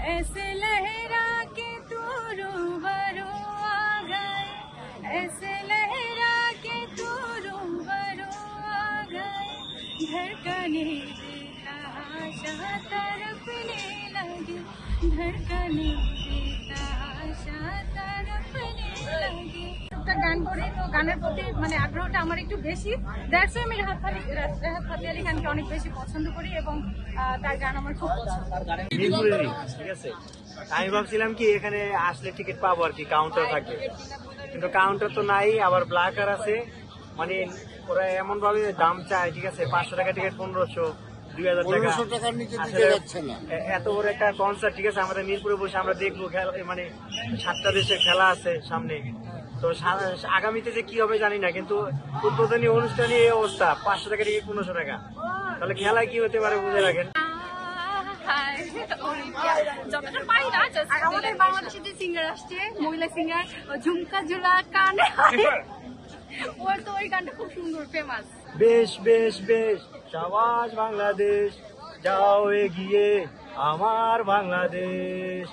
ऐसे लहरा के तू रूबरू आ गए, ऐसे लहरा के तू रूबरू आ गए, धड़कने बेतहाशा तड़पने लगी, धड़कने बेतहाशा तड़पने लगी। গান করি তো গানের প্রতি মানে আগ্রহটা আমার একটু বেশি, দ্যাটস ওয়াই আমি রাহাত ফাতেহ আলী খানকে অনেক বেশি পছন্দ করি এবং তার গান আমার খুব পছন্দ। ঠিক আছে, আমি ভাবছিলাম কি এখানে আসলে টিকিট পাবো আর কি, কাউন্টার থাকবে, কিন্তু কাউন্টার তো নাই, আবার ব্ল্যাকার আছে, মানে ওরা এমন ভাবে দাম চায়। ঠিক আছে, 500 টাকা টিকিট, 1500, 2000 টাকার নিচে দিতে যাচ্ছে না। এত বড় একটা কনসার্ট, ঠিক আছে, আমাদের মিরপুরে বসে আমরা দেখবো, মানে 7টা দেশের খেলা আছে সামনে, তো আগামীতে যে কি হবে জানি না, কিন্তু উদ্বোধনী অনুষ্ঠানে এই অবস্থা, 500 টাকা টিকিট, 1500 টাকা, তাহলে খেলা কি হতে পারে বুঝে রাখেন। আমাদের বাংলাদেশে যে সিঙ্গার আসছে, মহিলা সিঙ্গার ঝুমকা ঝুলা কানে, ওর তো ওই গানটা খুব সুন্দর, ফেমাস। বেশ বেশ বেশ সাবাস বাংলাদেশ, যাও এগিয়ে আমার বাংলাদেশ,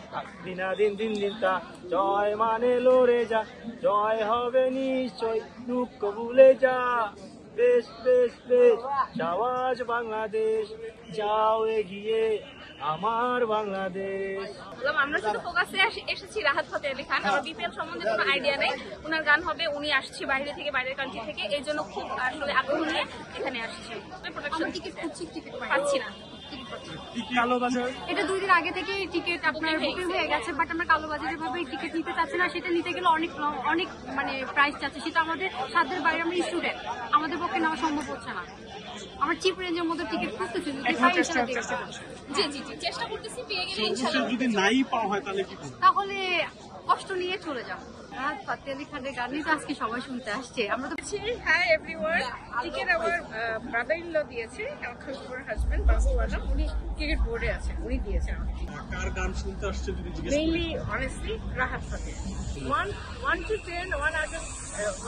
দিনা দিন দিন দিন তা জয় মানে লড়ে যা, জয় হবে নিশ্চয়, দুঃখ ভুলে যা। বেশ বেশ বেশ সাবাস বাংলাদেশ, যাও এগিয়ে আমার বাংলাদেশ। আমরা শুধু ফোকাসে এসেছি রাহাত ফাতেহ আলী খান, আমার বিপিএল সম্বন্ধে কোনো আইডিয়া নেই, ওনার গান হবে, উনি আসছে বাইরে থেকে, বাইরের কান্ট্রি থেকে, এই জন্য খুব আসলে আগ্রহ নিয়ে এখানে আসছি। প্রোডাকশন টিকিট পাচ্ছি না, এটা 2 দিন আগে থেকে টিকিট আপনার বুকিং হয়ে গেছে, বাট আমরা কালোবাজারের ভাবে টিকিট নিতে চাচ্ছি না, সেটা নিতে গেলে অনেক মানে প্রাইস চাচ্ছে, সেটা আমাদের সাধ্যের বাইরে, আমরা স্টুডেন্ট, আমাদের পক্ষে নেওয়া সম্ভব হচ্ছে না। আমরা চিপ রেঞ্জের মধ্যে টিকিট খুঁজতেছি, জি জি জি চেষ্টা করতেছি, পেয়ে গেলে ইনশাআল্লাহ। যদি নাই পাওয়া হয় তাহলে কি করব? তাহলে কষ্ট নিয়ে চলে যাবো। রাহাত ফাতেহ আলী খানের গান নিয়ে তো আজকে সবাই শুনতে আসছে, আমরা তো হাই এভরিওয়ান, টিকিট আমার ব্রাদার ইন ল দিয়েছে, আমার খুশবুর হাজবেন্ড বাবু আলম, উনি টিকিট বোর্ডে আছেন, উনি দিয়েছেন আমাকে। কার গান শুনতে আসছে যদি জিজ্ঞেস করি? Mainly honestly Rahat Fateh. 1 to 10,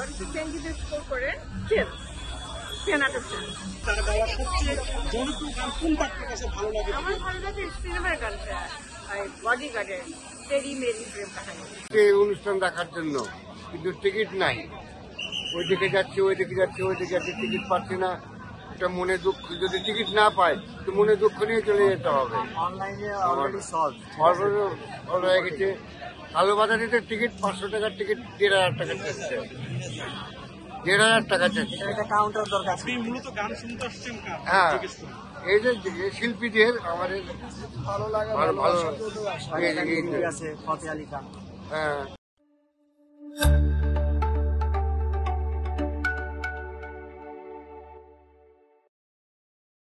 1 to 10 যদি স্কোর করেন, 10 out of 10। তার গাওয়া সবচেয়ে জনপ্রিয় গান কোনটা আপনার কাছে ভালো লাগে? আমার ভালো লাগে সিনেমার গানটা, বডিগার্ডের তেরি মেরি প্রেম কাহিনী। এই অনুষ্ঠান দেখার জন্য, কিন্তু টিকিট নাই, ওইদিকে যাচ্ছি ওইদিকে যাচ্ছি ওইদিকে যাচ্ছি, টিকিট পাচ্ছি না, এটা মনে দুঃখ। যদি টিকিট না পাই তো মনে দুঃখ নিয়ে চলে যেতে হবে। অনলাইনে অলরেডি সলভ হয়ে গেছে, কালোবাজারিতে টিকিট 500 টাকার টিকিট 1,500 টাকা চাচ্ছে, 1,500 টাকা চাচ্ছে। একটা কাউন্টার দরকার। আপনি মূলত গান শুনতে আসছেন কার? হ্যাঁ, জিজ্ঞেস করি। এই যে শিল্পীদের আমাদের ভালো লাগে, ভালো আছে ফাতেহ আলী খান। হ্যাঁ।